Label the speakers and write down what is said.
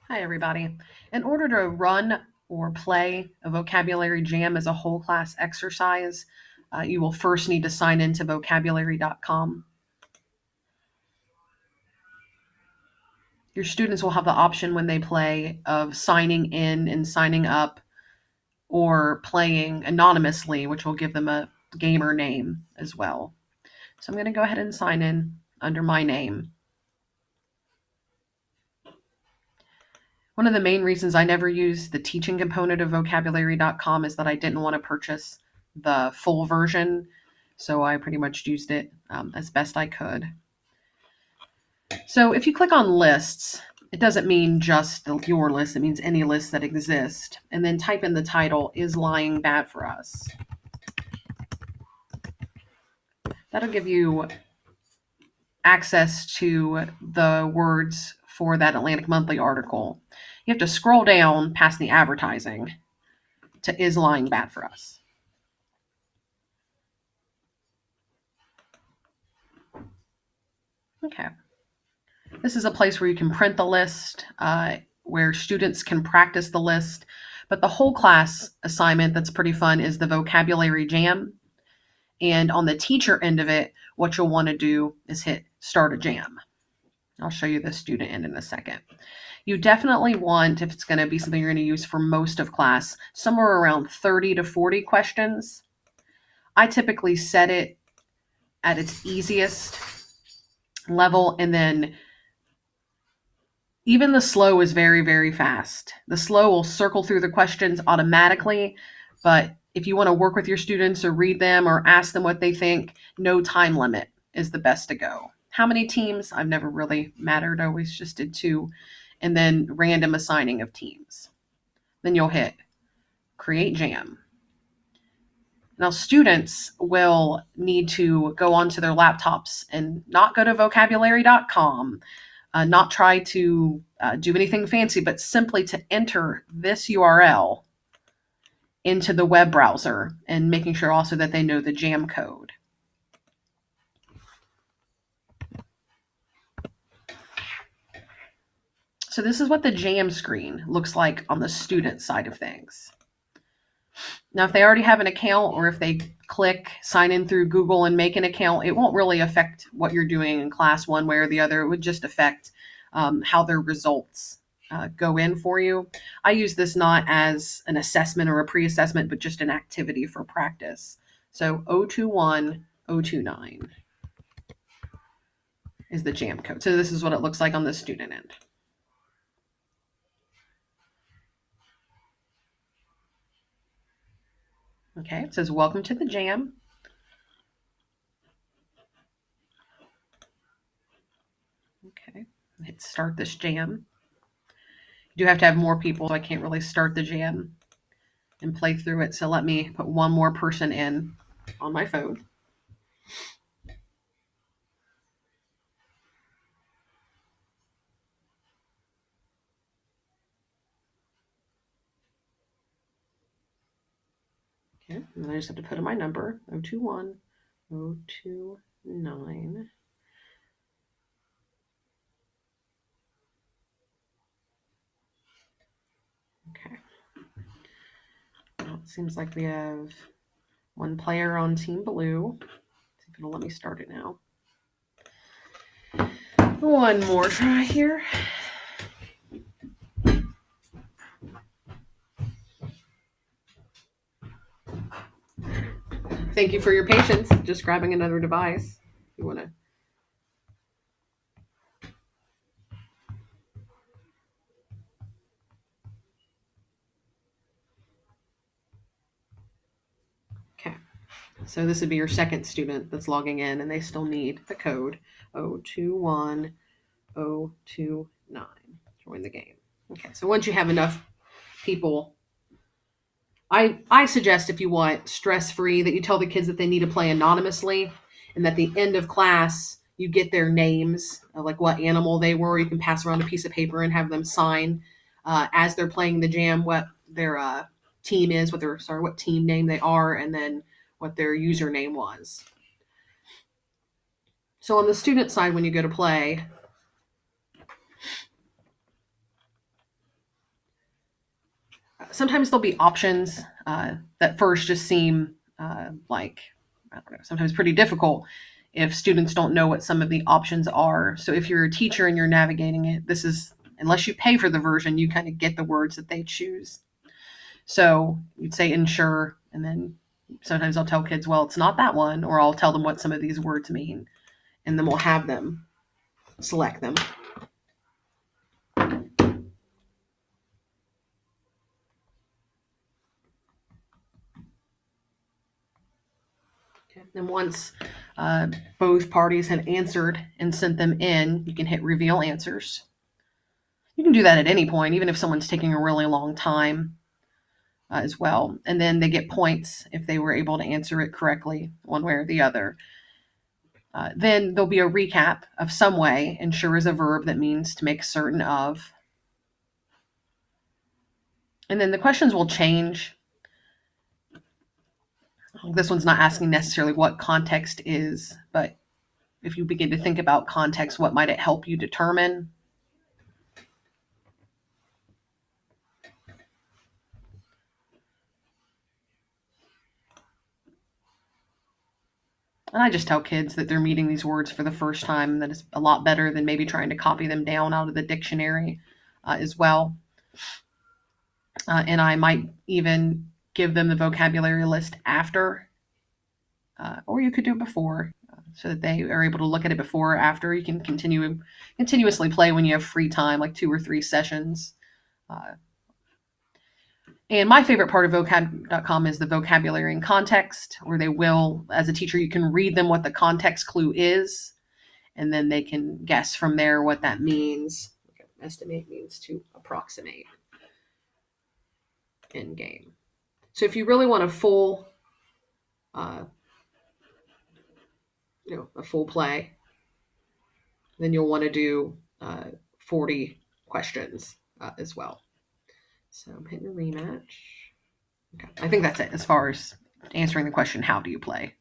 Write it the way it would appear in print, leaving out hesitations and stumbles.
Speaker 1: Hi, everybody. In order to run or play a vocabulary jam as a whole class exercise, you will first need to sign into vocabulary.com. Your students will have the option when they play of signing in and signing up or playing anonymously, which will give them a gamer name as well. So I'm going to go ahead and sign in under my name. One of the main reasons I never used the teaching component of vocabulary.com is that I didn't want to purchase the full version. So I pretty much used it as best I could. So if you click on lists, it doesn't mean just your list, it means any list that exists. And then type in the title, Is Lying Bad for Us? That'll give you access to the words for that Atlantic Monthly article. You have to scroll down past the advertising to Is Lying Bad for Us? Okay. This is a place where you can print the list, where students can practice the list. But the whole class assignment that's pretty fun is the vocabulary jam. And on the teacher end of it, what you'll want to do is hit start a jam. I'll show you the student end in a second. You definitely want, if it's going to be something you're going to use for most of class, somewhere around 30 to 40 questions. I typically set it at its easiest level, and then even the slow is very, very fast. The slow will circle through the questions automatically, but if you want to work with your students or read them or ask them what they think, no time limit is the best to go. How many teams? I've never really mattered. I always just did 2, and then random assigning of teams. Then you'll hit create jam. Now, students will need to go onto their laptops and not go to vocabulary.com, not try to do anything fancy, but simply to enter this URL into the web browser and making sure also that they know the jam code. So this is what the jam screen looks like on the student side of things. Now, if they already have an account or if they click sign in through Google and make an account, it won't really affect what you're doing in class one way or the other. It would just affect how their results go in for you. I use this not as an assessment or a pre-assessment, but just an activity for practice. So 021, 029 is the jam code. So this is what it looks like on the student end. Okay, it says welcome to the jam. Okay, hit start this jam. You do have to have more people, so I can't really start the jam and play through it. So let me put one more person in on my phone. Okay, and then I just have to put in my number 021 029. Okay. Well, it seems like we have one player on Team Blue. Let's see if it'll let me start it now. One more try here. Thank you for your patience. Just grabbing another device. If you want to. Okay. So this would be your second student that's logging in, and they still need the code 021 029. Join the game. Okay. So once you have enough people, I suggest, if you want stress-free, that you tell the kids that they need to play anonymously, and at the end of class you get their names, like what animal they were. You can pass around a piece of paper and have them sign as they're playing the jam what their team is, what team name they are, and then what their username was. So on the student side, when you go to play, Sometimes there'll be options that first just seem like, I don't know, sometimes pretty difficult if students don't know what some of the options are. So if you're a teacher and you're navigating it, this is, unless you pay for the version, you kind of get the words that they choose. So you'd say ensure, and then sometimes I'll tell kids, well, it's not that one, or I'll tell them what some of these words mean, and then we'll have them select them. And once both parties have answered and sent them in, you can hit reveal answers. You can do that at any point, even if someone's taking a really long time as well. And then they get points if they were able to answer it correctly, one way or the other. Then there'll be a recap of some way. Ensure is a verb that means to make certain of. And then the questions will change. This one's not asking necessarily what context is, but if you begin to think about context, what might it help you determine? And I just tell kids that they're meeting these words for the first time, that it's a lot better than maybe trying to copy them down out of the dictionary as well. And I might even give them the vocabulary list after, or you could do it before, so that they are able to look at it before or after. You can continuously play when you have free time, like 2 or 3 sessions. And my favorite part of vocab.com is the vocabulary and context, where they will, as a teacher, you can read them what the context clue is, and then they can guess from there what that means. Estimate means to approximate in game. So if you really want a full, a full play, then you'll want to do 40 questions as well. So I'm hitting a rematch. Okay. I think that's it as far as answering the question, how do you play?